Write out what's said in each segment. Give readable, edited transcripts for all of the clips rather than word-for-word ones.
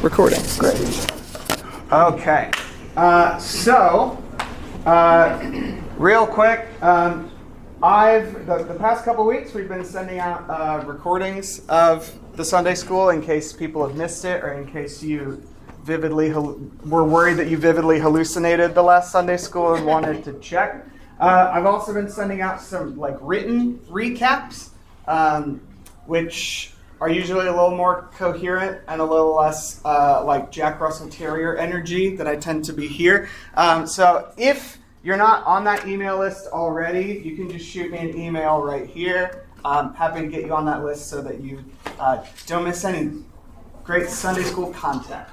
Recording. Great. Okay. Real quick, the past couple weeks we've been sending out recordings of the Sunday school in case people have missed it, or in case you were worried that you vividly hallucinated the last Sunday school and wanted to check. I've also been sending out some written recaps, which are usually a little more coherent and a little less like Jack Russell Terrier energy that I tend to be here. So if you're not on that email list already, you can just shoot me an email right here. I'm happy to get you on that list so that you don't miss any great Sunday school content.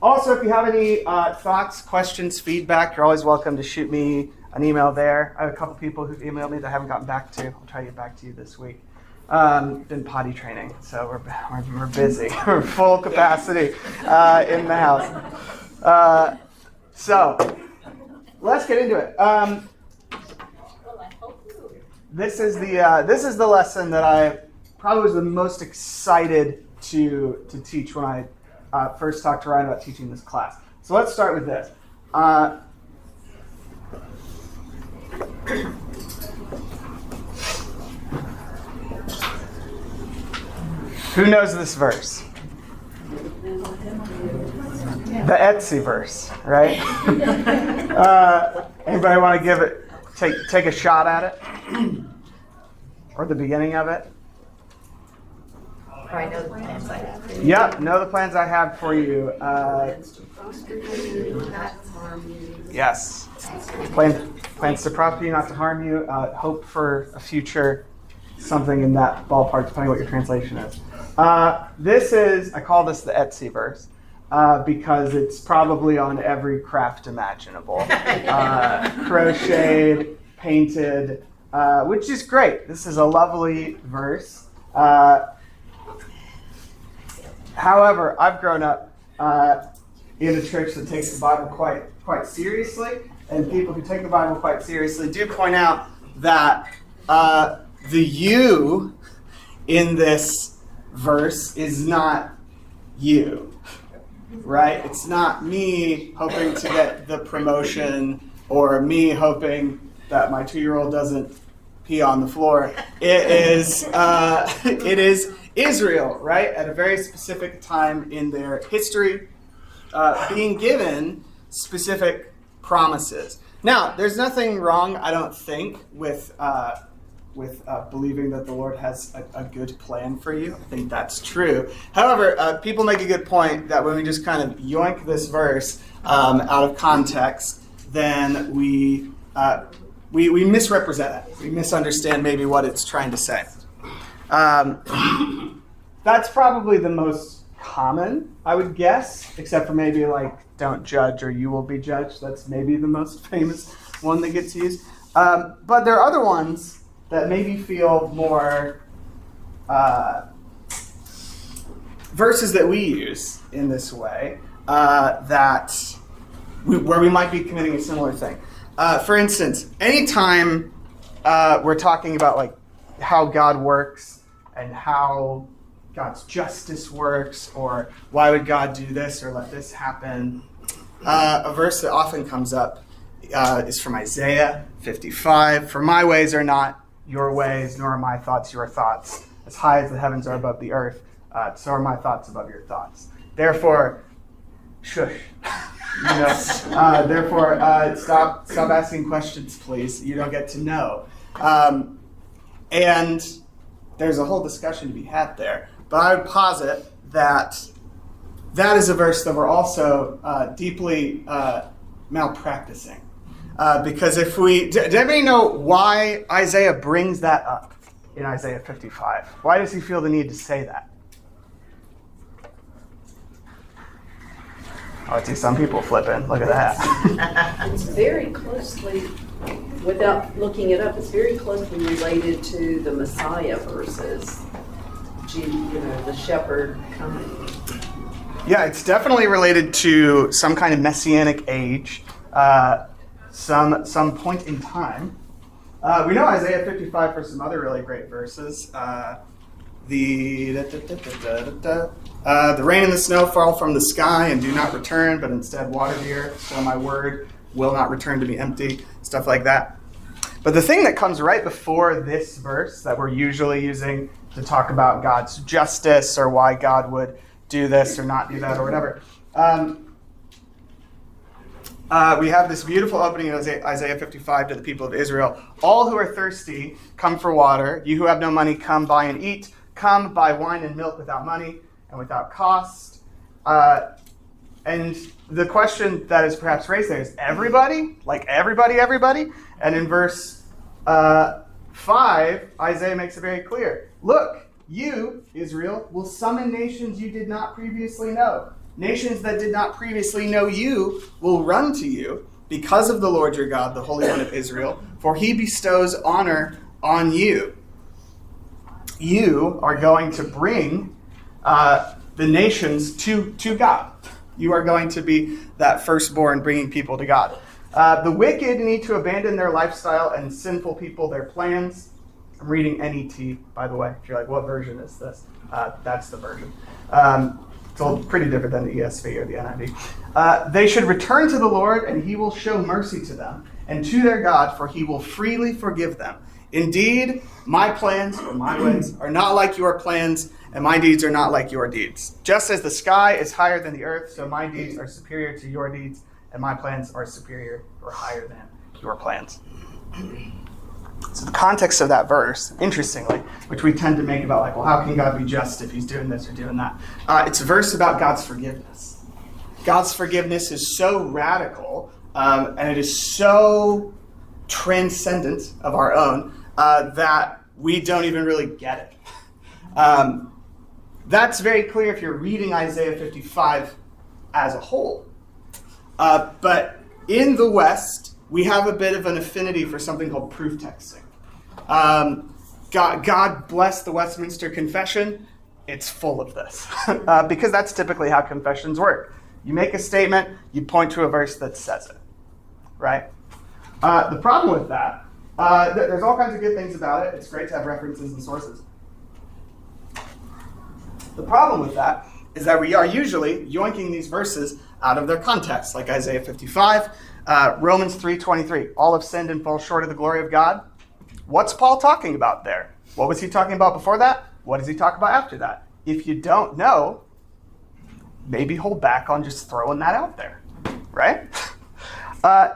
Also, if you have any thoughts, questions, feedback, you're always welcome to shoot me an email there. I have a couple people who've emailed me that I haven't gotten back to. I'll try to get back to you this week. Been potty training, so we're busy. We're full capacity in the house. So let's get into it. This is the lesson that I probably was the most excited to teach when I first talked to Ryan about teaching this class. So let's start with this. Who knows this verse? The Etsy verse, right? Anybody want to take a shot at it? Or the beginning of it? I know the plans I have for you. Yep, know the plans I have for you. Yes. Plans to prosper you, not to harm you. Hope for a future, something in that ballpark, depending on what your translation is. I call this the Etsy verse, because it's probably on every craft imaginable. Crocheted, painted, which is great. This is a lovely verse. However, I've grown up in a church that takes the Bible quite seriously, and people who take the Bible quite seriously do point out that the you in this verse is not you, right? It's not me hoping to get the promotion or me hoping that my 2-year-old doesn't pee on the floor. It is Israel, right, at a very specific time in their history, being given specific promises. Now, there's nothing wrong, I don't think, with believing that the Lord has a good plan for you. I think that's true. However, people make a good point that when we just kind of yoink this verse out of context, then we misrepresent it. We misunderstand maybe what it's trying to say. That's probably the most common, I would guess, except for maybe don't judge or you will be judged. That's maybe the most famous one that gets used. But there are other ones that maybe feel more verses that we use in this way where we might be committing a similar thing. For instance, anytime we're talking about how God works and how God's justice works, or why would God do this or let this happen, a verse that often comes up is from Isaiah 55. For my ways are not your ways, nor are my thoughts your thoughts. As high as the heavens are above the earth, so are my thoughts above your thoughts. Therefore, shush. Therefore, stop asking questions, please. You don't get to know. And there's a whole discussion to be had there. But I would posit that is a verse that we're also deeply malpracticing. Because if does anybody know why Isaiah brings that up in Isaiah 55? Why does he feel the need to say that? Oh, I see some people flipping. Look at that. It's very closely, without looking it up, it's very closely related to the Messiah verses. The shepherd coming. Yeah, it's definitely related to some kind of messianic age, some point in time. We know Isaiah 55 for some other really great verses. The rain and the snow fall from the sky and do not return, but instead water the earth, so my word will not return to me empty, stuff like that. But the thing that comes right before this verse that we're usually using to talk about God's justice or why God would do this or not do that or whatever, we have this beautiful opening in Isaiah 55 to the people of Israel. All who are thirsty, come for water. You who have no money, come buy and eat. Come buy wine and milk without money and without cost. And the question that is perhaps raised there is everybody? Like everybody? And in verse 5, Isaiah makes it very clear. Look, you, Israel, will summon nations you did not previously know. Nations that did not previously know you will run to you because of the Lord your God, the Holy One of Israel, for he bestows honor on you. You are going to bring the nations to God. You are going to be that firstborn bringing people to God. The wicked need to abandon their lifestyle and sinful people their plans. I'm reading NET, by the way. If you're like, what version is this? That's the version. It's all pretty different than the ESV or the NIV. They should return to the Lord, and he will show mercy to them, and to their God, for he will freely forgive them. Indeed, my plans or my ways are not like your plans, and my deeds are not like your deeds. Just as the sky is higher than the earth, so my deeds are superior to your deeds, and my plans are superior or higher than your plans. So the context of that verse, interestingly, which we tend to make about like, well, how can God be just if he's doing this or doing that? It's a verse about God's forgiveness. God's forgiveness is so radical, and it is so transcendent of our own that we don't even really get it. That's very clear if you're reading Isaiah 55 as a whole. But in the West, we have a bit of an affinity for something called proof texting. God bless the Westminster Confession. It's full of this. Because that's typically how confessions work. You make a statement, you point to a verse that says it. Right? The problem with that, there's all kinds of good things about it. It's great to have references and sources. The problem with that is that we are usually yoinking these verses out of their context, like Isaiah 55, Romans 3:23. All have sinned and fall short of the glory of God. What's Paul talking about there? What was he talking about before that? What does he talk about after that? If you don't know, maybe hold back on just throwing that out there, right?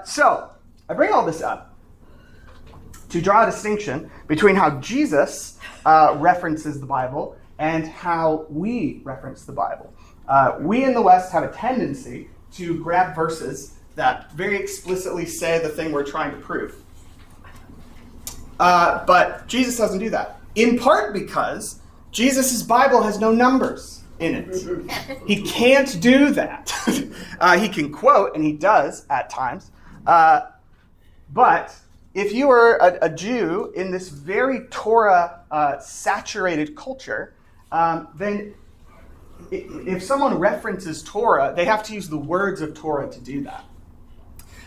So I bring all this up to draw a distinction between how Jesus references the Bible and how we reference the Bible. We in the West have a tendency to grab verses that very explicitly say the thing we're trying to prove. But Jesus doesn't do that. In part because Jesus' Bible has no numbers in it. He can't do that. He can quote, and he does at times. But if you were a Jew in this very Torah-saturated culture, then if someone references Torah, they have to use the words of Torah to do that.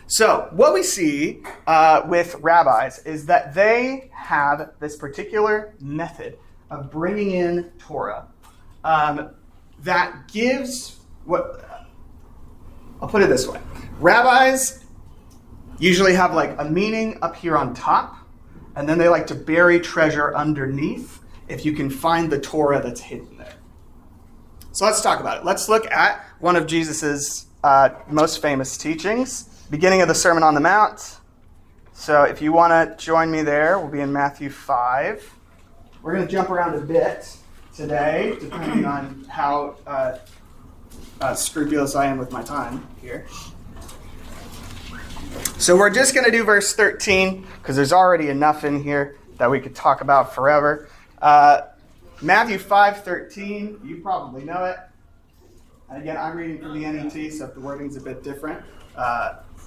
So what we see with rabbis is that they have this particular method of bringing in Torah that gives what, I'll put it this way. Rabbis usually have like a meaning up here on top, and then they like to bury treasure underneath if you can find the Torah that's hidden there. So let's talk about it. Let's look at one of Jesus's most famous teachings, beginning of the Sermon on the Mount. So if you want to join me there, we'll be in Matthew 5. We're going to jump around a bit today, depending on how scrupulous I am with my time here. So we're just going to do verse 13, because there's already enough in here that we could talk about forever. Matthew 5:13, you probably know it. And again, I'm reading from the NET, so if the wording's a bit different,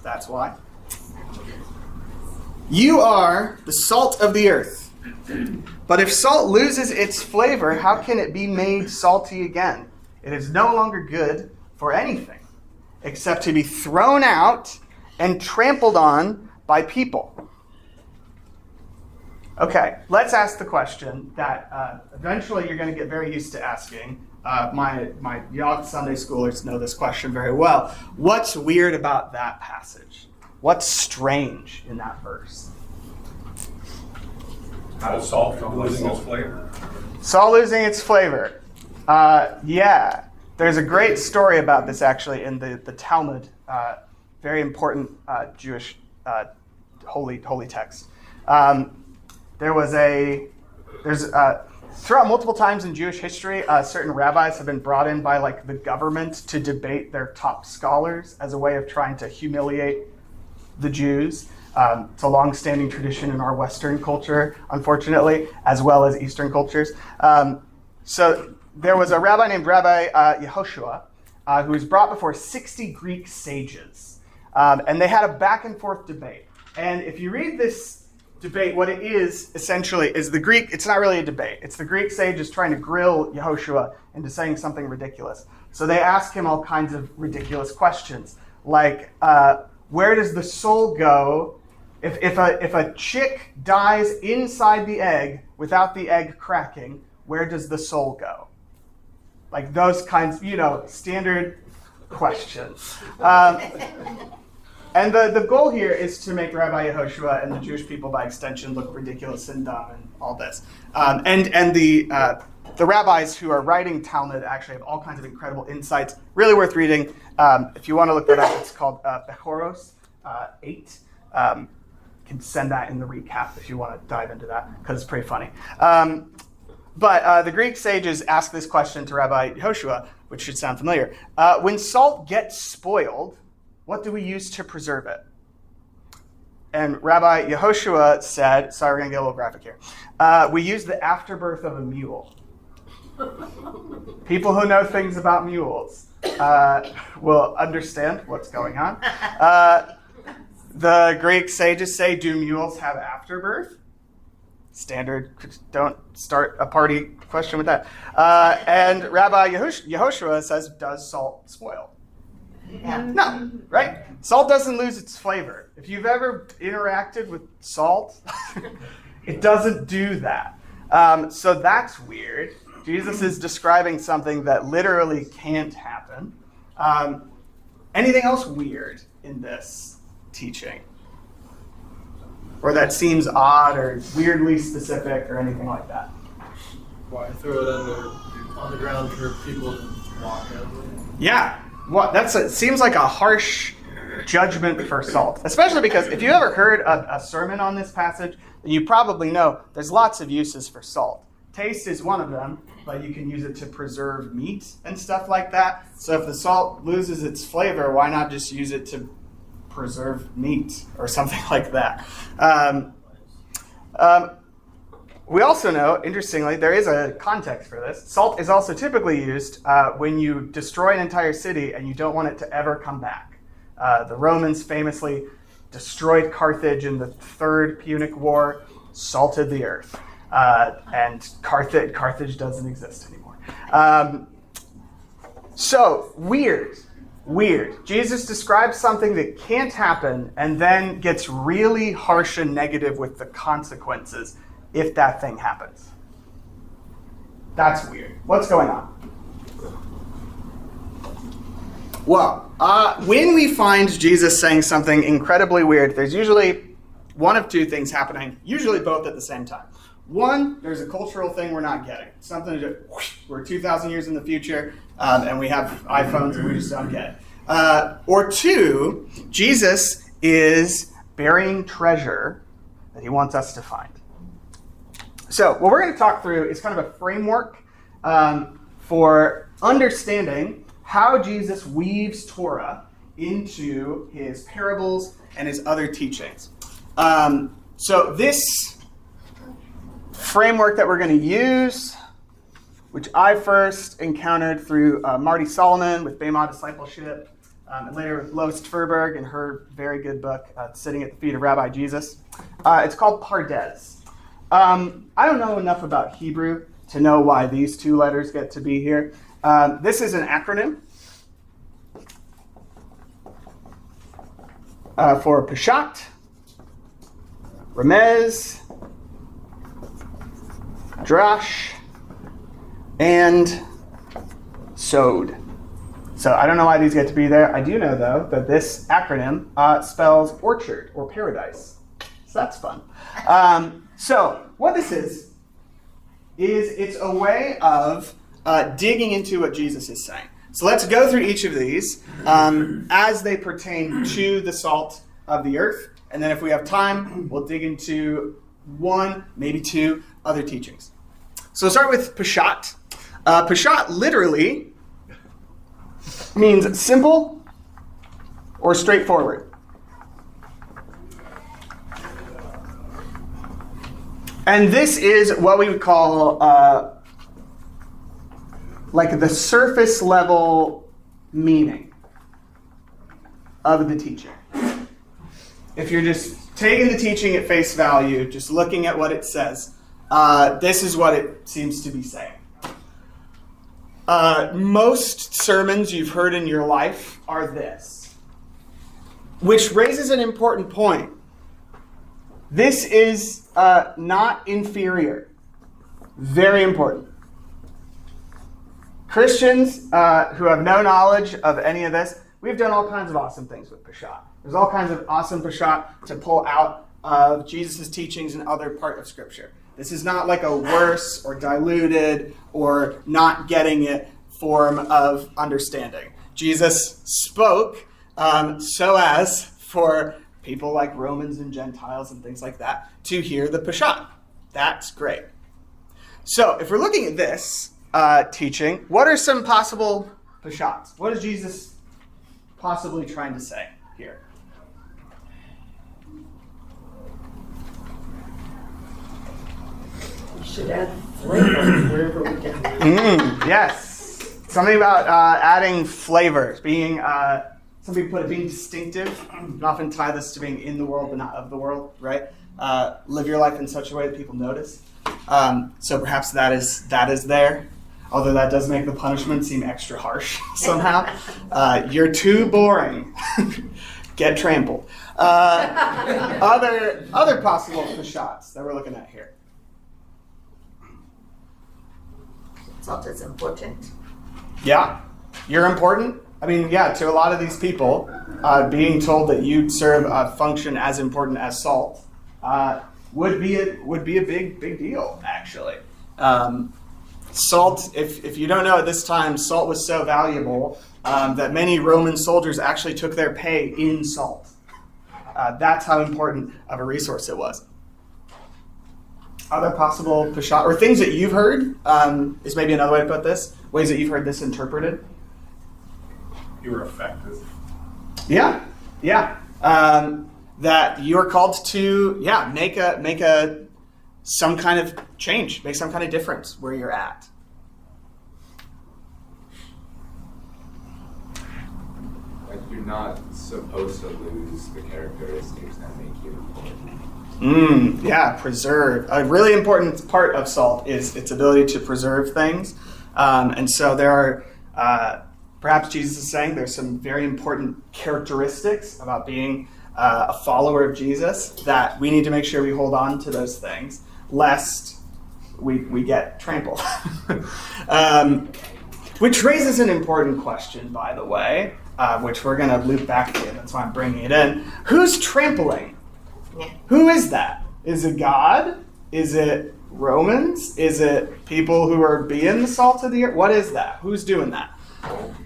that's why. You are the salt of the earth. But if salt loses its flavor, how can it be made salty again? It is no longer good for anything, except to be thrown out and trampled on by people. Okay, let's ask the question that eventually you're going to get very used to asking. My young Sunday schoolers know this question very well. What's weird about that passage? What's strange in that verse? How is salt losing its flavor? Salt losing its flavor. Yeah. There's a great story about this actually in the Talmud, very important Jewish holy text. Throughout multiple times in Jewish history, certain rabbis have been brought in by like the government to debate their top scholars as a way of trying to humiliate the Jews. It's a long-standing tradition in our Western culture, unfortunately, as well as Eastern cultures. So there was a rabbi named Rabbi Yehoshua who was brought before 60 Greek sages. And they had a back and forth debate. And if you read this debate, what it is essentially is the Greek, it's not really a debate. It's the Greek sages trying to grill Yehoshua into saying something ridiculous. So they ask him all kinds of ridiculous questions, like where does the soul go if a chick dies inside the egg without the egg cracking? Where does the soul go? Like those kinds, standard questions. And the goal here is to make Rabbi Yehoshua and the Jewish people by extension look ridiculous and dumb and all this. And the rabbis who are writing Talmud actually have all kinds of incredible insights. Really worth reading. If you want to look that up, it's called Bechoros 8. Can send that in the recap if you want to dive into that, because it's pretty funny. But the Greek sages ask this question to Rabbi Yehoshua, which should sound familiar. When salt gets spoiled, what do we use to preserve it? And Rabbi Yehoshua said, sorry, we're going to get a little graphic here. We use the afterbirth of a mule. People who know things about mules will understand what's going on. The Greek sages say, do mules have afterbirth? Standard, don't start a party question with that. And Rabbi Yehoshua says, does salt spoil? Yeah. No, right? Salt doesn't lose its flavor. If you've ever interacted with salt, it doesn't do that. So that's weird. Jesus is describing something that literally can't happen. Anything else weird in this teaching? Or that seems odd or weirdly specific or anything like that? Why throw it on the ground for people to walk over? Yeah. Well, it seems like a harsh judgment for salt, especially because if you ever heard a sermon on this passage, then you probably know there's lots of uses for salt. Taste is one of them, but you can use it to preserve meat and stuff like that. So if the salt loses its flavor, why not just use it to preserve meat or something like that? We also know, interestingly, there is a context for this. Salt is also typically used when you destroy an entire city and you don't want it to ever come back. The Romans famously destroyed Carthage in the Third Punic War, salted the earth, and Carthage doesn't exist anymore. So, weird. Jesus describes something that can't happen and then gets really harsh and negative with the consequences if that thing happens. That's weird. What's going on? Well, when we find Jesus saying something incredibly weird, there's usually one of two things happening, usually both at the same time. One, there's a cultural thing we're not getting. Something to do, we're 2,000 years in the future, and we have iPhones and we just don't get it. Or two, Jesus is burying treasure that he wants us to find. So what we're going to talk through is kind of a framework for understanding how Jesus weaves Torah into his parables and his other teachings. So this framework that we're going to use, which I first encountered through Marty Solomon with Bema Discipleship, and later with Lois Tverberg in her very good book, Sitting at the Feet of Rabbi Jesus. It's called PaRDeS. I don't know enough about Hebrew to know why these two letters get to be here. This is an acronym for Peshat, Remez, Drash, and Sod. So I don't know why these get to be there. I do know, though, that this acronym spells orchard or paradise. So that's fun. So what this is it's a way of digging into what Jesus is saying. So let's go through each of these as they pertain to the salt of the earth. And then if we have time, we'll dig into one, maybe two other teachings. So we'll start with Peshat. Peshat literally means simple or straightforward. And this is what we would call like the surface level meaning of the teaching. If you're just taking the teaching at face value, just looking at what it says, this is what it seems to be saying. Most sermons you've heard in your life are this, which raises an important point. This is not inferior. Very important. Christians who have no knowledge of any of this, we've done all kinds of awesome things with Peshat. There's all kinds of awesome Peshat to pull out of Jesus' teachings and other part of Scripture. This is not like a worse or diluted or not getting it form of understanding. Jesus spoke so as for people like Romans and Gentiles and things like that to hear the Peshat. That's great. So if we're looking at this teaching, what are some possible Peshats? What is Jesus possibly trying to say here? We should add flavor wherever we can. Yes. Something about adding flavors, being, some people put it being distinctive. You can often tie this to being in the world but not of the world, right? Live your life in such a way that people notice. So perhaps that is there. Although that does make the punishment seem extra harsh somehow. You're too boring. Get trampled. Other possible Peshats that we're looking at here. Salt is important. Yeah, you're important. I mean, yeah, to a lot of these people, being told that you serve a function as important as salt would be a big deal, actually. Salt, if you don't know, at this time, salt was so valuable that many Roman soldiers actually took their pay in salt. That's how important of a resource it was. Other possible Peshat, or things that you've heard, is maybe another way to put this, ways that you've heard this interpreted. You were effective. Yeah. That you're called to, make some kind of change, make some kind of difference where you're at. Like you're not supposed to lose the characteristics that make you important. Preserve. A really important part of salt is its ability to preserve things. And so there are, perhaps Jesus is saying there's some very important characteristics about being a follower of Jesus that we need to make sure we hold on to those things, lest we get trampled. Which raises an important question, by the way, which we're going to loop back to. That's why I'm bringing it in. Who's trampling? Yeah. Who is that? Is it God? Is it Romans? Is it people who are being the salt of the earth? What is that? Who's doing that?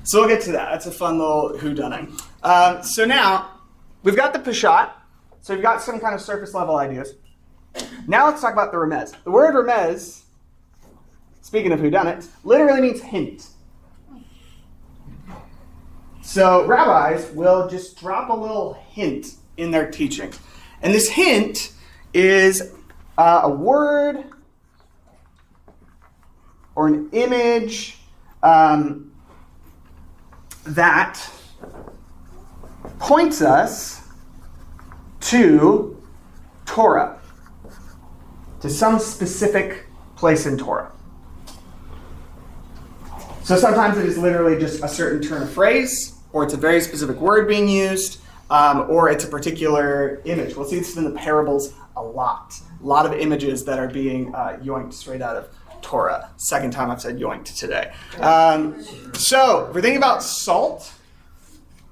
So we'll get to that. That's a fun little whodunit. So now, we've got the Peshat. So we've got some kind of surface level ideas. Now let's talk about the remez. The word remez, speaking of whodunit, literally means hint. So rabbis will just drop a little hint in their teaching. And this hint is a word or an image that points us to Torah, to some specific place in Torah. So sometimes it is literally just a certain turn of phrase, or it's a very specific word being used, or it's a particular image. We'll see this in the parables a lot. A lot of images that are being yoinked straight out Torah. Second time I've said yoinked today. So if we're thinking about salt,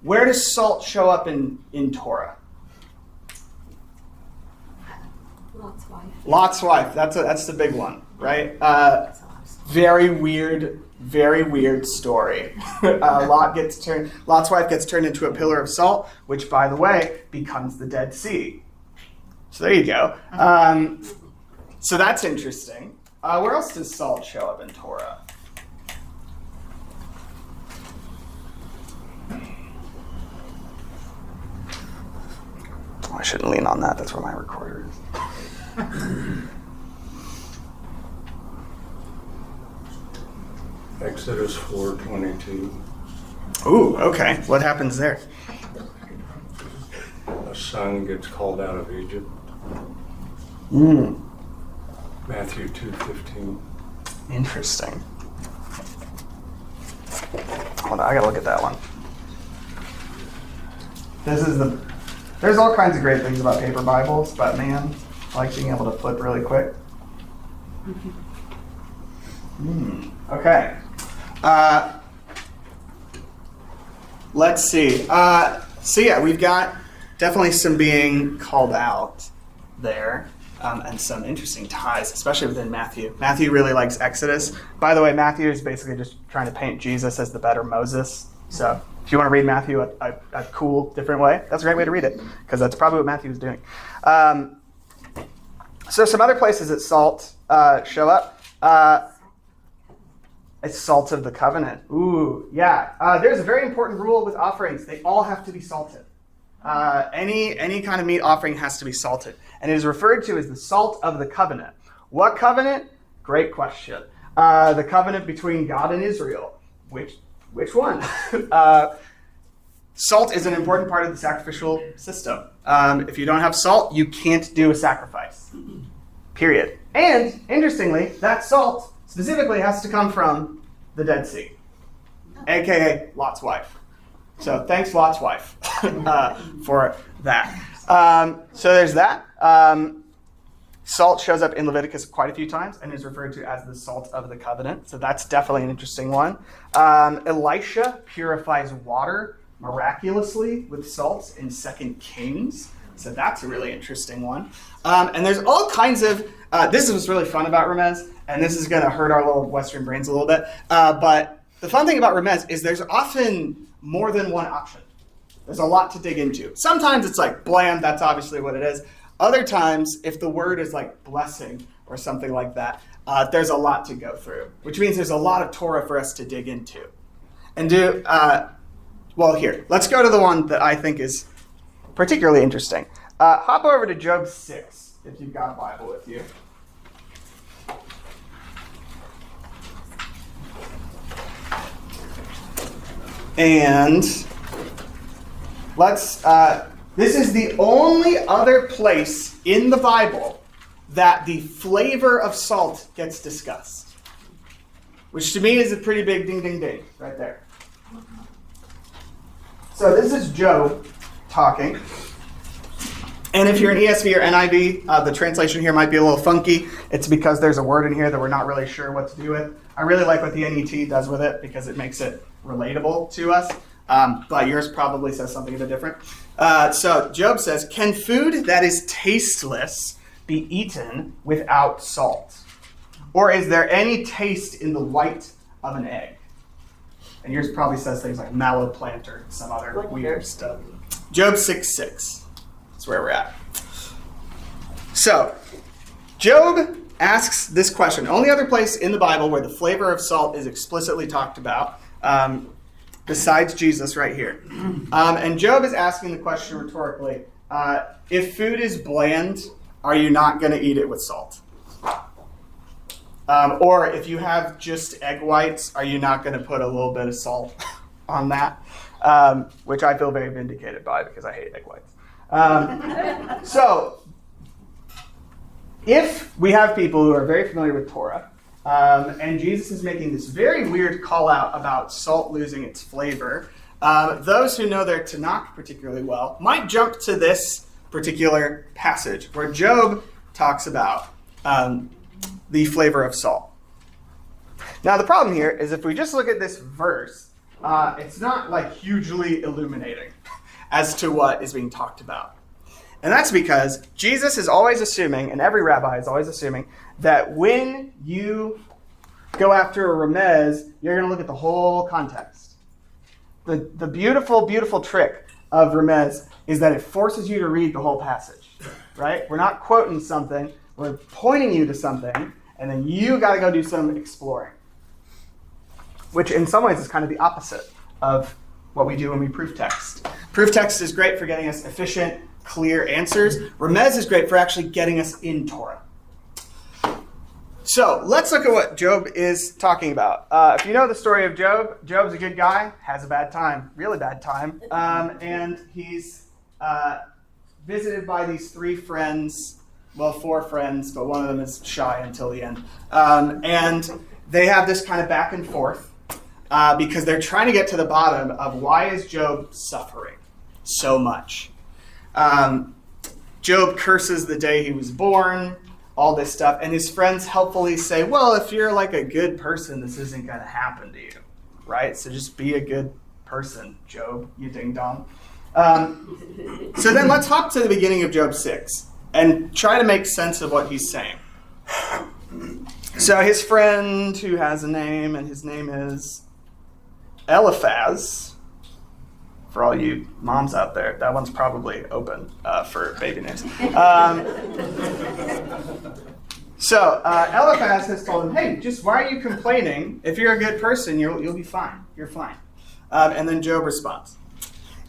where does salt show up in Torah? Lot's wife. That's the big one, right? Very weird story. Lot's wife gets turned into a pillar of salt, which, by the way, becomes the Dead Sea. So there you go. So that's interesting. Where else does salt show up in Torah? Oh, I shouldn't lean on that. That's where my recorder is. Exodus 4:22. Ooh, okay. What happens there? A son gets called out of Egypt. Matthew 2:15. Interesting. Hold on, I gotta look at that one. There's all kinds of great things about paper Bibles, but man, I like being able to flip really quick. Okay. Let's see. So yeah, we've got definitely some being called out there, and some interesting ties, especially within Matthew. Matthew really likes Exodus. By the way, Matthew is basically just trying to paint Jesus as the better Moses. So if you want to read Matthew a cool, different way, that's a great way to read it, because that's probably what Matthew was doing. So some other places that salt show up. It's salt of the covenant. Ooh, yeah. There's a very important rule with offerings. They all have to be salted. Any kind of meat offering has to be salted. And it is referred to as the salt of the covenant. What covenant? Great question. The covenant between God and Israel. Which one? Salt is an important part of the sacrificial system. If you don't have salt, you can't do a sacrifice. Period. And, interestingly, that salt specifically has to come from the Dead Sea, a.k.a. Lot's wife. So thanks, Lot's wife, for that. So there's that. Salt shows up in Leviticus quite a few times and is referred to as the salt of the covenant. So that's definitely an interesting one. Elisha purifies water miraculously with salts in 2 Kings. So that's a really interesting one. And there's all kinds of, this is what's really fun about Remez, and this is going to hurt our little Western brains a little bit. But the fun thing about Remez is there's often more than one option. There's a lot to dig into. Sometimes it's like bland, that's obviously what it is. Other times, if the word is like blessing or something like that, there's a lot to go through, which means there's a lot of Torah for us to dig into. And here, let's go to the one that I think is particularly interesting. Hop over to Job 6, if you've got a Bible with you. And this is the only other place in the Bible that the flavor of salt gets discussed. Which to me is a pretty big ding, ding, ding right there. So this is Job talking. And if you're an ESV or NIV, the translation here might be a little funky. It's because there's a word in here that we're not really sure what to do with. I really like what the NET does with it because it makes it relatable to us. But yours probably says something a bit different. So Job says, "Can food that is tasteless be eaten without salt? Or is there any taste in the white of an egg?" And yours probably says things like mallow plant or some other weird stuff. Job 6:6. That's where we're at. So, Job asks this question. Only other place in the Bible where the flavor of salt is explicitly talked about, besides Jesus right here. And Job is asking the question rhetorically, if food is bland, are you not going to eat it with salt? Or if you have just egg whites, are you not going to put a little bit of salt on that? Which I feel very vindicated by because I hate egg whites. So, if we have people who are very familiar with Torah, and Jesus is making this very weird call out about salt losing its flavor, those who know their Tanakh particularly well might jump to this particular passage where Job talks about the flavor of salt. Now the problem here is if we just look at this verse, it's not like hugely illuminating as to what is being talked about. And that's because Jesus is always assuming, and every rabbi is always assuming, that when you go after a remez, you're going to look at the whole context. The beautiful, beautiful trick of remez is that it forces you to read the whole passage, right? We're not quoting something, we're pointing you to something, and then you got to go do some exploring. Which in some ways is kind of the opposite of what we do when we proof text. Proof text is great for getting us efficient, clear answers. Remez is great for actually getting us in Torah. So let's look at what Job is talking about. If you know the story of Job, Job's a good guy, has a bad time, really bad time, and he's visited by these 3 friends, well, 4 friends, but one of them is shy until the end. And they have this kind of back and forth because they're trying to get to the bottom of why is Job suffering so much. Job curses the day he was born, all this stuff, and his friends helpfully say, well, if you're like a good person, this isn't going to happen to you, right? So just be a good person, Job, you ding-dong. So then let's hop to the beginning of Job 6 and try to make sense of what he's saying. So his friend who has a name, and his name is Eliphaz. For all you moms out there, that one's probably open for baby names. So Eliphaz has told him, hey, just why are you complaining? If you're a good person, you'll be fine. You're fine. And then Job responds,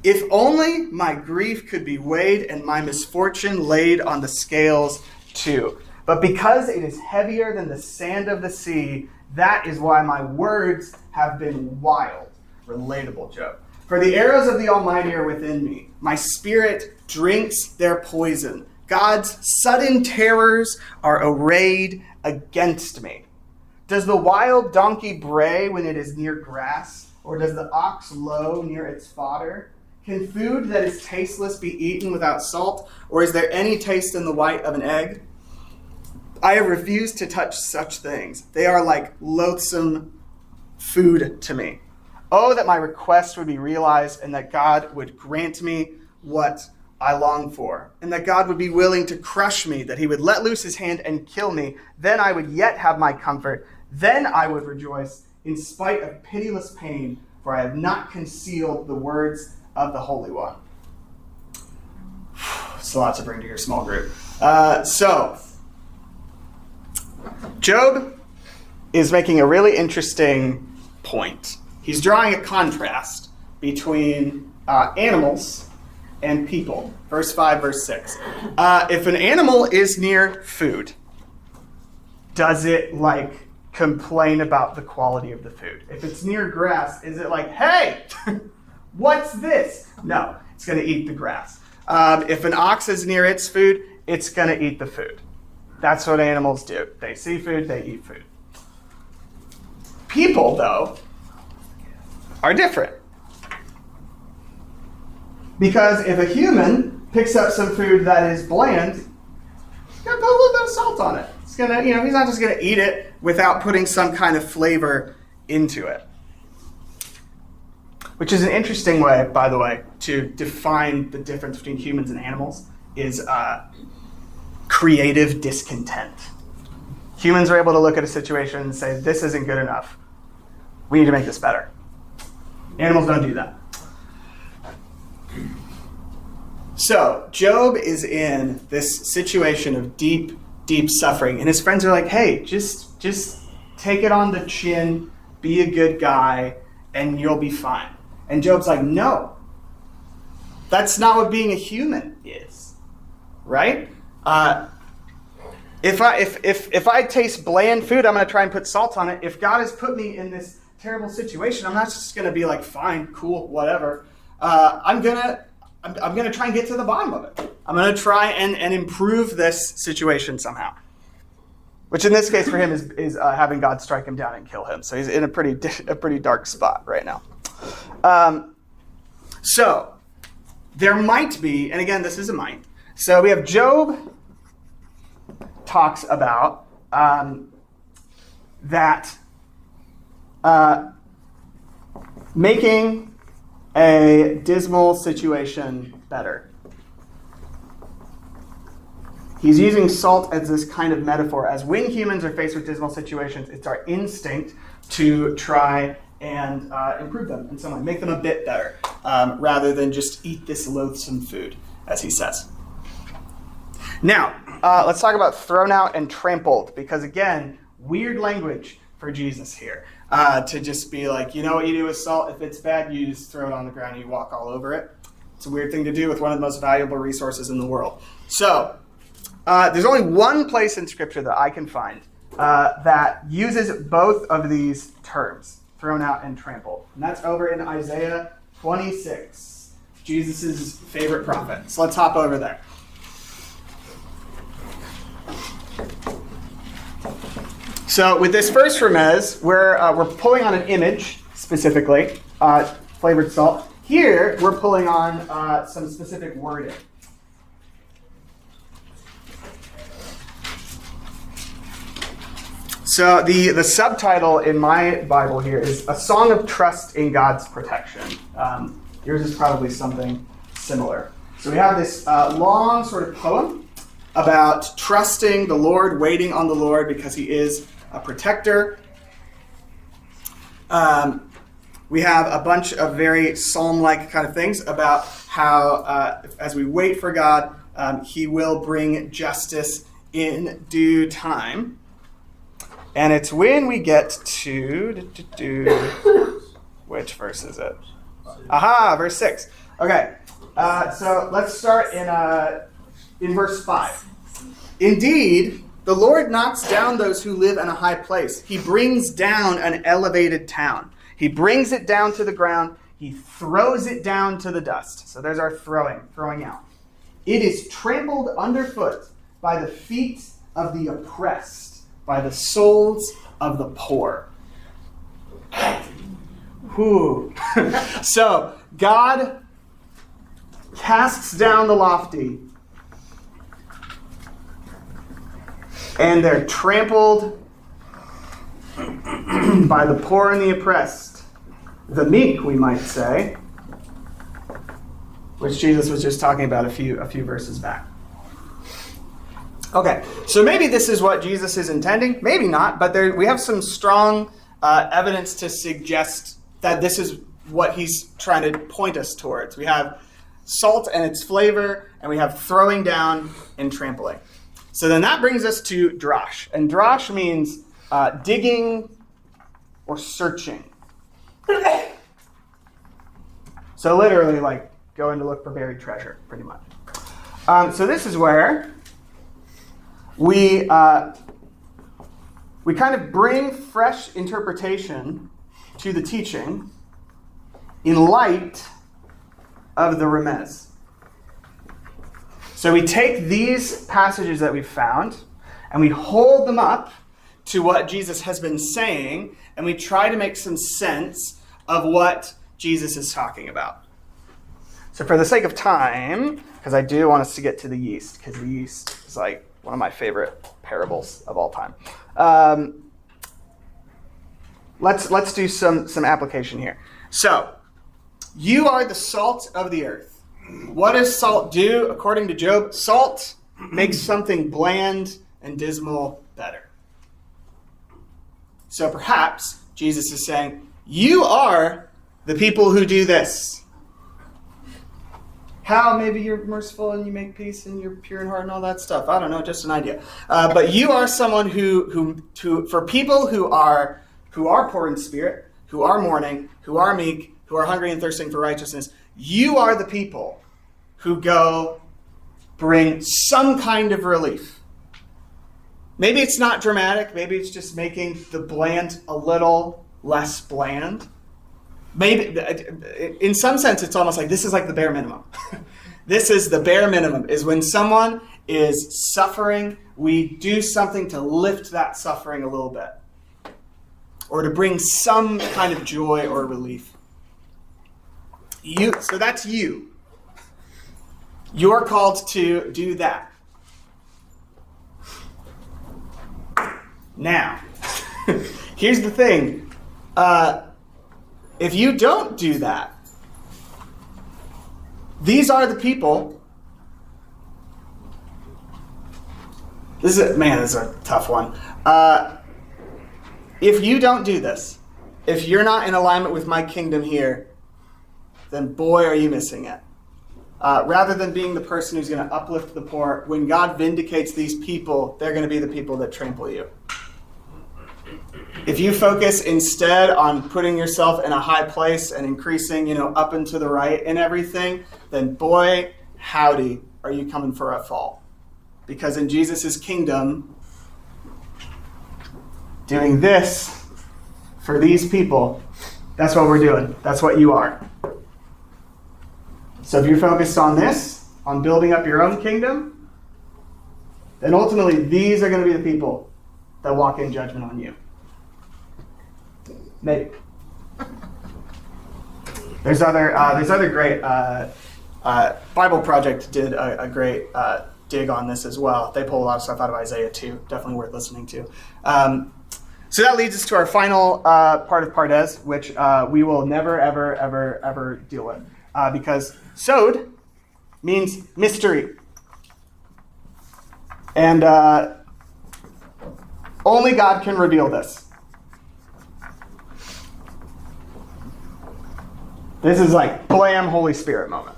if only my grief could be weighed and my misfortune laid on the scales too. But because it is heavier than the sand of the sea, that is why my words have been wild. Relatable, Job. For the arrows of the Almighty are within me. My spirit drinks their poison. God's sudden terrors are arrayed against me. Does the wild donkey bray when it is near grass? Or does the ox low near its fodder? Can food that is tasteless be eaten without salt? Or is there any taste in the white of an egg? I have refused to touch such things. They are like loathsome food to me. Oh, that my request would be realized and that God would grant me what I long for, and that God would be willing to crush me, that he would let loose his hand and kill me. Then I would yet have my comfort. Then I would rejoice in spite of pitiless pain, for I have not concealed the words of the Holy One. It's a lot to bring to your small group. So, Job is making a really interesting point. He's drawing a contrast between animals and people. Verse 5, verse 6. If an animal is near food, does it complain about the quality of the food? If it's near grass, is it like, hey, what's this? No, it's going to eat the grass. If an ox is near its food, it's going to eat the food. That's what animals do. They see food, they eat food. People, though, are different. Because if a human picks up some food that is bland, he's going to put a little bit of salt on it. It's going to, he's not just going to eat it without putting some kind of flavor into it. Which is an interesting way, by the way, to define the difference between humans and animals, is creative discontent. Humans are able to look at a situation and say, this isn't good enough. We need to make this better. Animals don't do that. So, Job is in this situation of deep, deep suffering, and his friends are like, hey, just take it on the chin, be a good guy, and you'll be fine. And Job's like, no, that's not what being a human is, right? If I taste bland food, I'm going to try and put salt on it. If God has put me in this terrible situation, I'm not just going to be like, fine, cool, whatever. I'm gonna try and get to the bottom of it. I'm gonna try and improve this situation somehow. Which in this case for him is having God strike him down and kill him. So he's in a pretty dark spot right now. So there might be, and again this is a might. So we have Job talks about that making a dismal situation better. He's using salt as this kind of metaphor. As when humans are faced with dismal situations, it's our instinct to try and improve them in some way, make them a bit better, rather than just eat this loathsome food, as he says. Now, let's talk about thrown out and trampled, because again, weird language for Jesus here. To just be like, you know what you do with salt? If it's bad, you just throw it on the ground and you walk all over it. It's a weird thing to do with one of the most valuable resources in the world. So, there's only one place in Scripture that I can find that uses both of these terms, thrown out and trampled. And that's over in Isaiah 26, Jesus' favorite prophet. So let's hop over there. So with this first remez, we're pulling on an image, specifically, flavored salt. Here, we're pulling on some specific wording. So the subtitle in my Bible here is A Song of Trust in God's Protection. Yours is probably something similar. So we have this long sort of poem about trusting the Lord, waiting on the Lord because he is a protector. We have a bunch of very psalm-like kind of things about how as we wait for God, he will bring justice in due time. And it's when we get to, which verse is it? Aha, verse 6. Okay, so let's start in verse 5. Indeed, the Lord knocks down those who live in a high place. He brings down an elevated town. He brings it down to the ground. He throws it down to the dust. So there's our throwing out. It is trampled underfoot by the feet of the oppressed, by the soles of the poor. Whew. So God casts down the lofty, and they're trampled by the poor and the oppressed, the meek, we might say, which Jesus was just talking about a few verses back. Okay, so maybe this is what Jesus is intending, maybe not, but we have some strong evidence to suggest that this is what he's trying to point us towards. We have salt and its flavor, and we have throwing down and trampling. So then that brings us to drash. And drash means digging or searching. So literally like going to look for buried treasure, pretty much. So this is where we kind of bring fresh interpretation to the teaching in light of the remez. So we take these passages that we've found and we hold them up to what Jesus has been saying, and we try to make some sense of what Jesus is talking about. So for the sake of time, because I do want us to get to the yeast, because the yeast is like one of my favorite parables of all time. Let's do some application here. So, you are the salt of the earth. What does salt do? According to Job, salt makes something bland and dismal better. So perhaps Jesus is saying, you are the people who do this. How? Maybe you're merciful and you make peace and you're pure in heart and all that stuff. I don't know, just an idea. But you are someone who for people who are poor in spirit, who are mourning, who are meek, who are hungry and thirsting for righteousness, you are the people who go bring some kind of relief. Maybe it's not dramatic. Maybe it's just making the bland a little less bland. Maybe, in some sense, it's almost like this is like the bare minimum. This is the bare minimum, is when someone is suffering, we do something to lift that suffering a little bit, or to bring some kind of joy or relief. So that's you. You're called to do that. Now, here's the thing. If you don't do that, these are the people. This is a tough one. If you don't do this, if you're not in alignment with my kingdom here, then boy, are you missing it. Rather than being the person who's going to uplift the poor, when God vindicates these people, they're going to be the people that trample you. If you focus instead on putting yourself in a high place and increasing, up and to the right and everything, then boy, howdy, are you coming for a fall. Because in Jesus' kingdom, doing this for these people, that's what we're doing. That's what you are. So if you're focused on this, on building up your own kingdom, then ultimately these are going to be the people that walk in judgment on you. Maybe. There's other great Bible Project did a great dig on this as well. They pull a lot of stuff out of Isaiah too. Definitely worth listening to. So that leads us to our final part of PaRDeS, which we will never, ever, ever, ever deal with. Because sod means mystery. And only God can reveal this. This is like blam, Holy Spirit moment.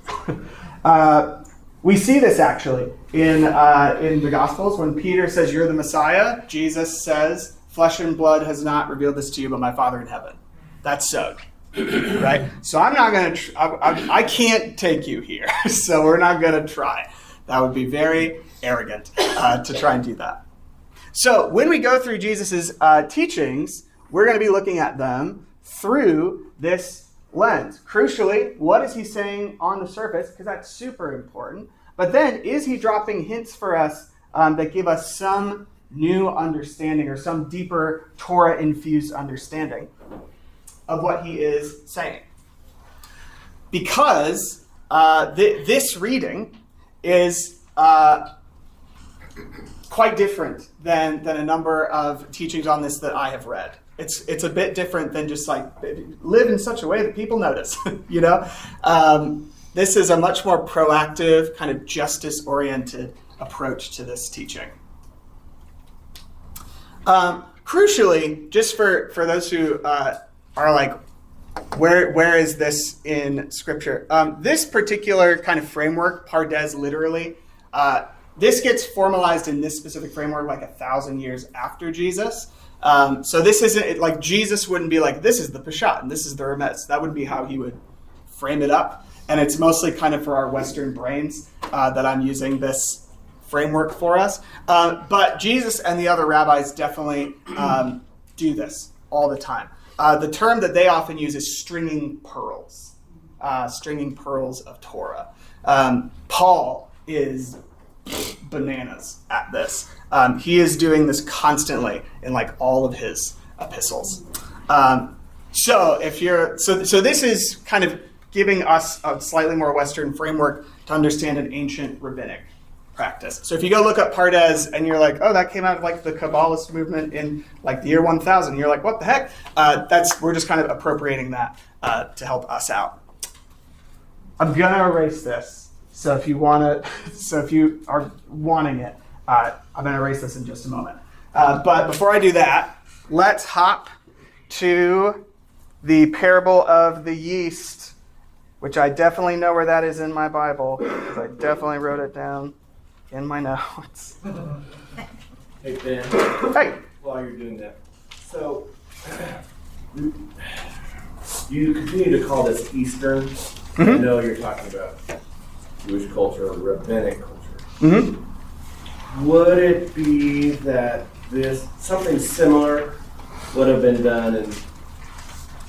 We see this actually in the Gospels when Peter says, "You're the Messiah." Jesus says, "Flesh and blood has not revealed this to you, but my Father in heaven." That's sod, right? So I'm not going to. I can't take you here, so we're not going to try. That would be very arrogant to try and do that. So when we go through Jesus's teachings, we're going to be looking at them through this lens. Crucially, what is he saying on the surface? Because that's super important. But then, is he dropping hints for us that give us some new understanding or some deeper Torah-infused understanding of what he is saying? Because this reading is quite different than a number of teachings on this that I have read. It's a bit different than just like live in such a way that people notice, This is a much more proactive, kind of justice-oriented approach to this teaching. Crucially, just for those who are like, where is this in Scripture? This particular kind of framework, PaRDeS literally, this gets formalized in this specific framework like 1,000 years after Jesus. So this isn't like Jesus wouldn't be like, this is the Peshat and this is the Remez. That would be how he would frame it up. And it's mostly kind of for our Western brains that I'm using this framework for us. But Jesus and the other rabbis definitely do this all the time. The term that they often use is stringing pearls of Torah. Paul is bananas at this. He is doing this constantly in like all of his epistles. So this is kind of giving us a slightly more Western framework to understand an ancient rabbinic practice. So if you go look up PaRDeS and you're like, oh, that came out of like the Kabbalist movement in like the year 1000, you're like, what the heck? We're just kind of appropriating that to help us out. I'm gonna erase this. So if you are wanting it, I'm gonna erase this in just a moment. But before I do that, let's hop to the parable of the yeast, which I definitely know where that is in my Bible, because I definitely wrote it down in my notes. Hey, Ben. Hey. While you're doing that. So, you continue to call this Eastern. Mm-hmm. I know you're talking about Jewish culture or rabbinic culture. Mm-hmm. Would it be that something similar would have been done in,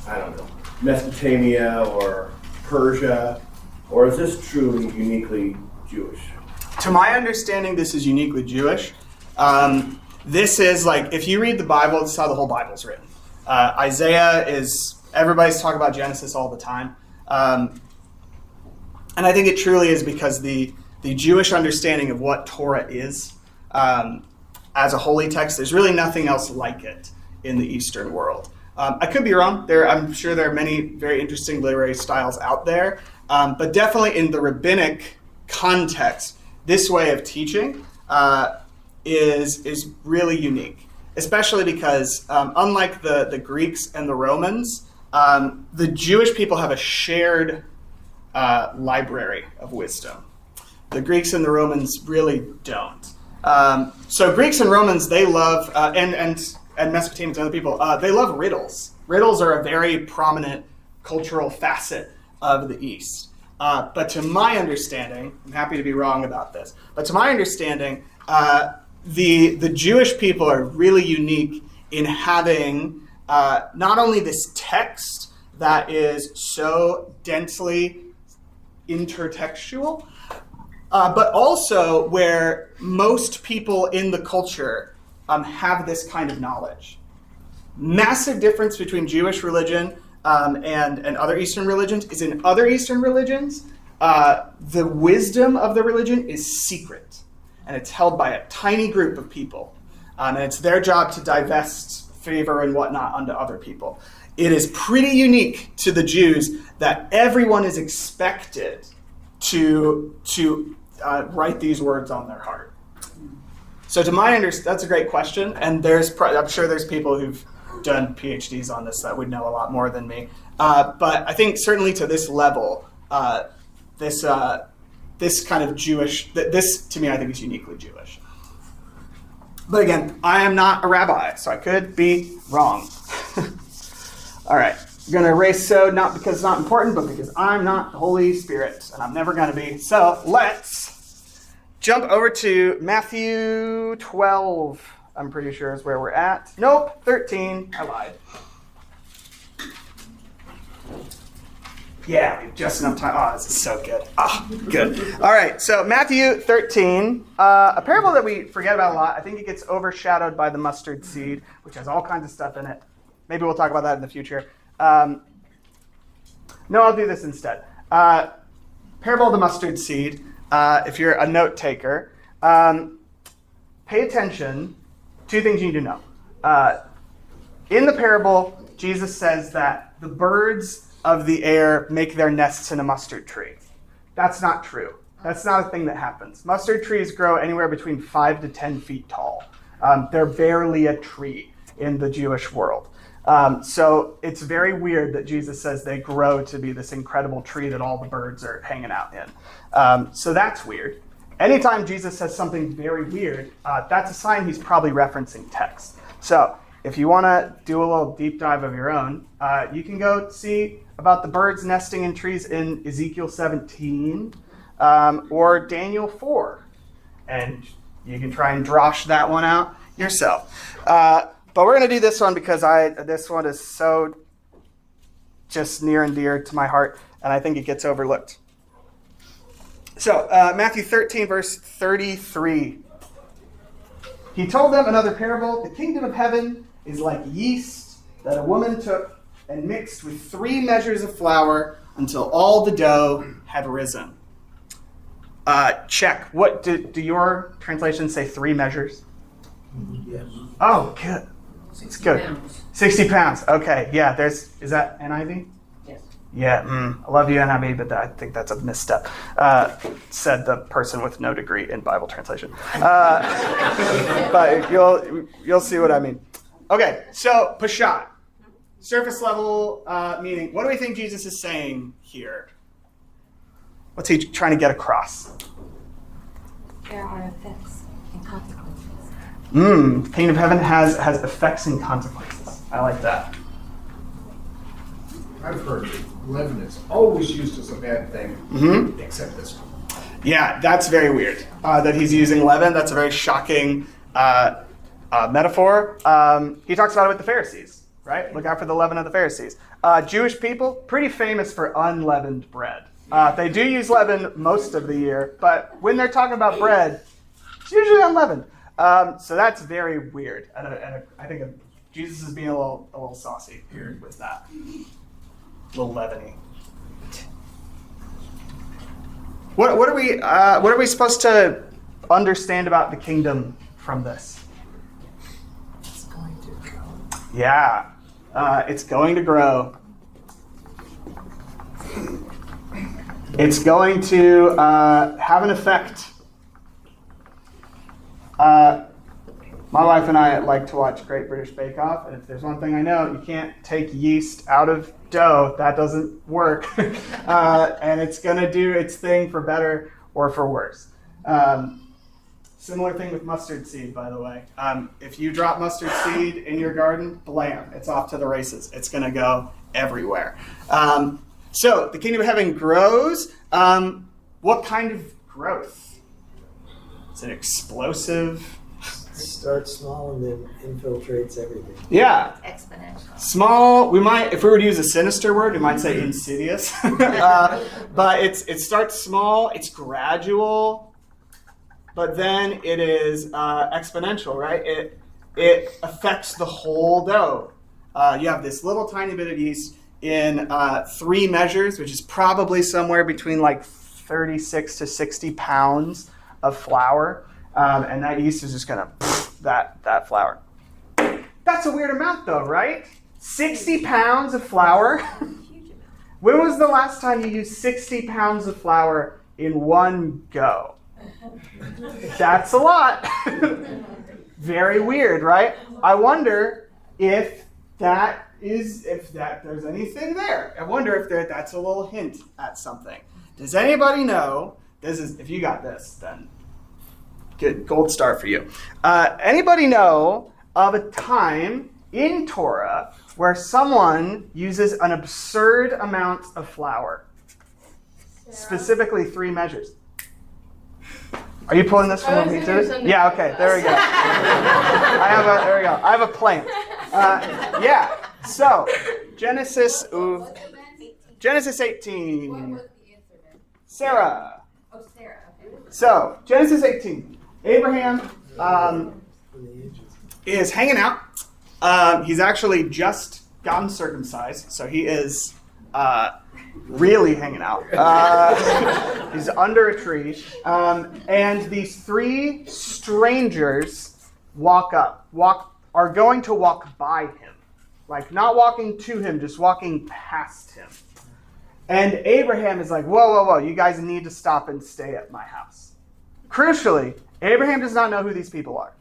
I don't know, Mesopotamia or Persia, or is this truly uniquely Jewish? To my understanding, this is uniquely Jewish. This is like, if you read the Bible, this is how the whole Bible's written. Isaiah everybody's talking about Genesis all the time. And I think it truly is because the Jewish understanding of what Torah is as a holy text, there's really nothing else like it in the Eastern world. I could be wrong. I'm sure there are many very interesting literary styles out there, but definitely in the rabbinic context, this way of teaching is really unique, especially because unlike the Greeks and the Romans, the Jewish people have a shared library of wisdom. The Greeks and the Romans really don't. So Greeks and Romans, they love, and Mesopotamians and other people, they love riddles. Riddles are a very prominent cultural facet of the East. But to my understanding, I'm happy to be wrong about this, but to my understanding, the Jewish people are really unique in having not only this text that is so densely intertextual, but also where most people in the culture have this kind of knowledge. Massive difference between Jewish religion and other Eastern religions is in other Eastern religions, the wisdom of the religion is secret, and it's held by a tiny group of people, and it's their job to divest favor and whatnot unto other people. It is pretty unique to the Jews that everyone is expected to write these words on their heart. So to my understanding, that's a great question, and I'm sure there's people who've done PhDs on this that would know a lot more than me. But I think certainly to this level, this kind of Jewish, this to me I think is uniquely Jewish. But again, I am not a rabbi, so I could be wrong. All right, I'm going to erase so, not because it's not important, but because I'm not the Holy Spirit, and I'm never going to be. So let's jump over to Matthew 12, I'm pretty sure is where we're at. Nope, 13. I lied. Yeah, we have just enough time. Oh, this is so good. Good. All right, so Matthew 13, a parable that we forget about a lot. I think it gets overshadowed by the mustard seed, which has all kinds of stuff in it. Maybe we'll talk about that in the future. No, I'll do this instead. Parable of the mustard seed. If you're a note taker, pay attention. Two things you need to know. In the parable, Jesus says that the birds of the air make their nests in a mustard tree. That's not true. That's not a thing that happens. Mustard trees grow anywhere between 5 to 10 feet tall. They're barely a tree in the Jewish world. So it's very weird that Jesus says they grow to be this incredible tree that all the birds are hanging out in. So that's weird. Anytime Jesus says something very weird, that's a sign he's probably referencing text. So if you want to do a little deep dive of your own, you can go see about the birds nesting in trees in Ezekiel 17 or Daniel 4. And you can try and drosh that one out yourself. But we're going to do this one because this one is so just near and dear to my heart, and I think it gets overlooked. So, Matthew 13, verse 33. He told them another parable. The kingdom of heaven is like yeast that a woman took and mixed with 3 measures of flour until all the dough had risen. Check. What do your translations say? 3 measures? Yes. Oh, good. It's good. pounds. 60 pounds. Okay. Yeah. Is that NIV? Yes. Yeah. I love you, NIV, but I think that's a misstep. Said the person with no degree in Bible translation. But you'll see what I mean. Okay. So Pashat, surface level meaning. What do we think Jesus is saying here? What's he trying to get across? There are effects and consequences. The kingdom of heaven has effects and consequences. I like that. I've heard that leaven is always used as a bad thing, except this one. Yeah, that's very weird. That he's using leaven. That's a very shocking metaphor. He talks about it with the Pharisees, right? Look out for the leaven of the Pharisees. Jewish people, pretty famous for unleavened bread. They do use leaven most of the year, but when they're talking about bread, it's usually unleavened. So that's very weird. And I think Jesus is being a little saucy here with that. A little leaveny. What are we supposed to understand about the kingdom from this? It's going to go. Yeah. It's going to grow. It's going to have an effect. My wife and I like to watch Great British Bake Off, and if there's one thing I know, you can't take yeast out of dough. That doesn't work. And it's going to do its thing for better or for worse. Similar thing with mustard seed, by the way. If you drop mustard seed in your garden, blam, it's off to the races. It's going to go everywhere. So the kingdom of heaven grows. What kind of growth? Is it explosive? It starts small and then infiltrates everything. Yeah. Exponential. Small, if we were to use a sinister word, we might say insidious. But it starts small, it's gradual, but then it is exponential, right? It affects the whole dough. You have this little tiny bit of yeast in 3 measures, which is probably somewhere between like 36 to 60 pounds of flour. And that yeast is just going to that flour. That's a weird amount though, right? 60 pounds of flour. When was the last time you used 60 pounds of flour in one go? That's a lot. Very weird, right? I wonder if there's anything there. I wonder if that's a little hint at something. Does anybody know? If you got this, then good gold star for you. Anybody know of a time in Torah where someone uses an absurd amount of flour? Specifically 3 measures. Are you pulling this from the YouTube? Yeah, okay, there we go. I have a plant. Yeah, so Genesis 18. What was the answer then? Sarah. Oh, Sarah. Okay. So, Genesis 18. Abraham is hanging out. He's actually just gotten circumcised, so he is really hanging out. He's under a tree. And these 3 strangers are going to walk by him. Like, not walking to him, just walking past him. And Abraham is like, whoa, you guys need to stop and stay at my house. Crucially, Abraham does not know who these people are.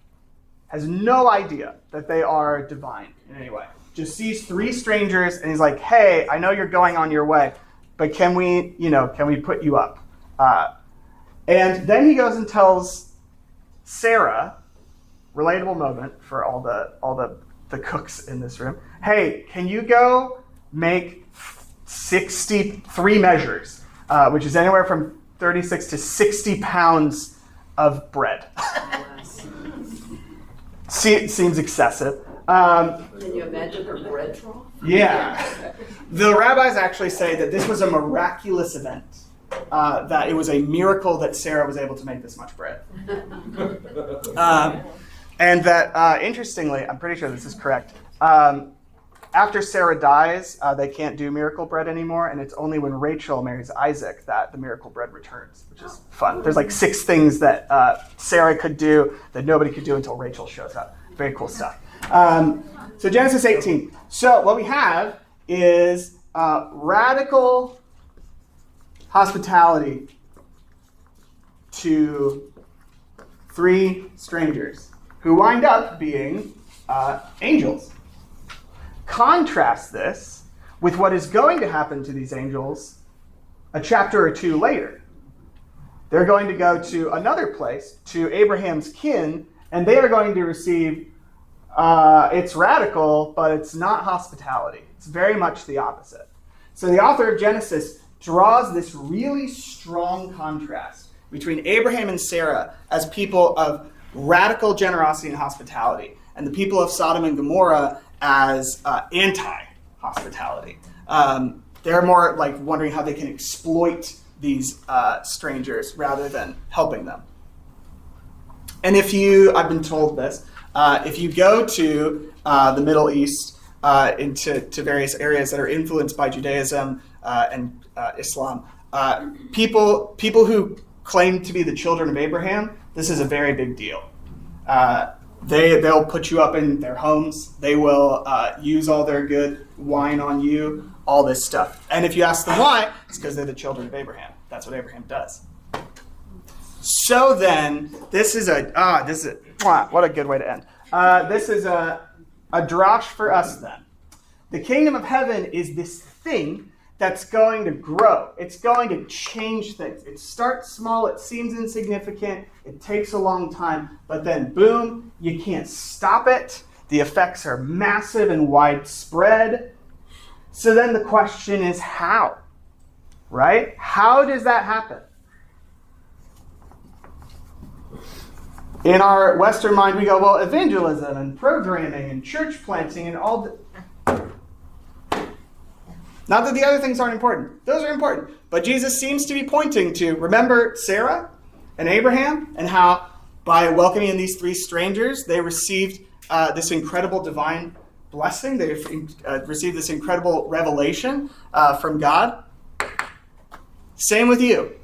Has no idea that they are divine in any way. Just sees 3 strangers and he's like, hey, I know you're going on your way, but can we put you up? And then he goes and tells Sarah, relatable moment for all the cooks in this room, hey, can you go make 63 measures, which is anywhere from 36 to 60 pounds of bread. Seems excessive. Can you imagine her bread trough? Yeah. The rabbis actually say that this was a miraculous event, that it was a miracle that Sarah was able to make this much bread. And that, interestingly, I'm pretty sure this is correct, after Sarah dies, they can't do miracle bread anymore, and it's only when Rachel marries Isaac that the miracle bread returns, which is fun. There's like 6 things that Sarah could do that nobody could do until Rachel shows up. Very cool stuff. So Genesis 18. So what we have is radical hospitality to 3 strangers who wind up being angels. Contrast this with what is going to happen to these angels a chapter or 2 later. They're going to go to another place, to Abraham's kin, and they are going to receive, it's radical, but it's not hospitality. It's very much the opposite. So the author of Genesis draws this really strong contrast between Abraham and Sarah as people of radical generosity and hospitality, and the people of Sodom and Gomorrah as anti-hospitality. They're more like wondering how they can exploit these strangers rather than helping them. And I've been told this, if you go to the Middle East, into various areas that are influenced by Judaism and Islam, people who claim to be the children of Abraham, this is a very big deal. They'll put you up in their homes. They will use all their good wine on you, all this stuff. And if you ask them why, it's because they're the children of Abraham. That's what Abraham does. So then, this is what a good way to end. This is a drash for us then. The kingdom of heaven is this thing that's going to grow. It's going to change things. It starts small, it seems insignificant, it takes a long time, but then boom, you can't stop it. The effects are massive and widespread. So then the question is how? Right? How does that happen? In our Western mind, we go, well, evangelism and programming and church planting and all the... Not that the other things aren't important. Those are important. But Jesus seems to be pointing to, remember Sarah and Abraham, and how by welcoming in these three strangers, they received this incredible divine blessing. They received this incredible revelation from God. Same with you.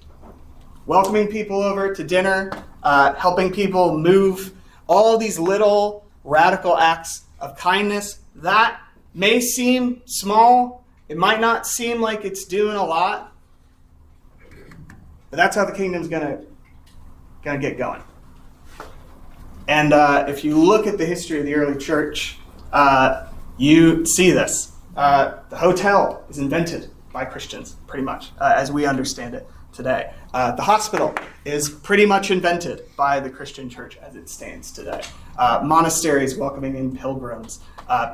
Welcoming people over to dinner, helping people move, all these little radical acts of kindness. That may seem small. It might not seem like it's doing a lot, but that's how the kingdom's gonna get going. And if you look at the history of the early church, you see this. The hotel is invented by Christians, pretty much, as we understand it today. The hospital is pretty much invented by the Christian church as it stands today. Monasteries welcoming in pilgrims.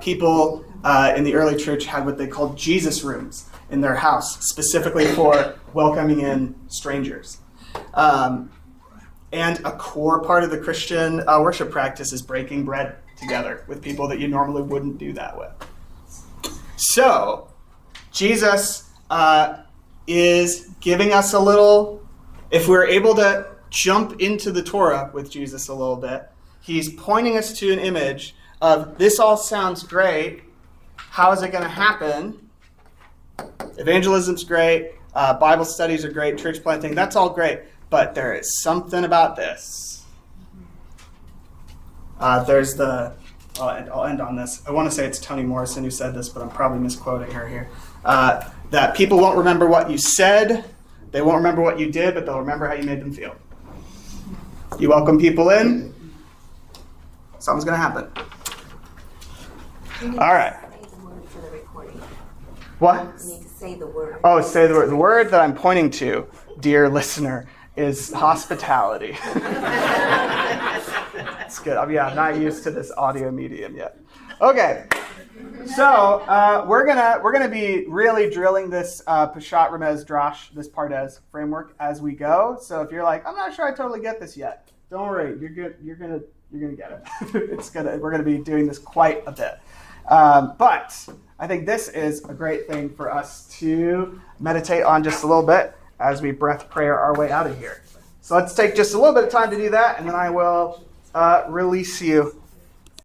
People in the early church had what they called Jesus rooms in their house, specifically for welcoming in strangers. And a core part of the Christian worship practice is breaking bread together with people that you normally wouldn't do that with. So, Jesus is giving us a little, if we're able to jump into the Torah with Jesus a little bit, he's pointing us to an image of this all sounds great. How is it going to happen? Evangelism's great. Bible studies are great. Church planting, that's all great. But there is something about this. There's the, I'll end on this. I want to say it's Toni Morrison who said this, but I'm probably misquoting her here. That people won't remember what you said. They won't remember what you did, but they'll remember how you made them feel. You welcome people in, something's going to happen. All right. Say the word for the recording. What? You need to say the word. Oh, say the word. The word that I'm pointing to, dear listener, is hospitality. It's good. I'm not used to this audio medium yet. Okay. So we're gonna be really drilling this Peshat Remez Drash, this PaRDeS framework as we go. So if you're like, I'm not sure I totally get this yet, don't worry. You're good. You're gonna get it. We're gonna be doing this quite a bit. But I think this is a great thing for us to meditate on just a little bit as we breath prayer our way out of here. So let's take just a little bit of time to do that, and then I will release you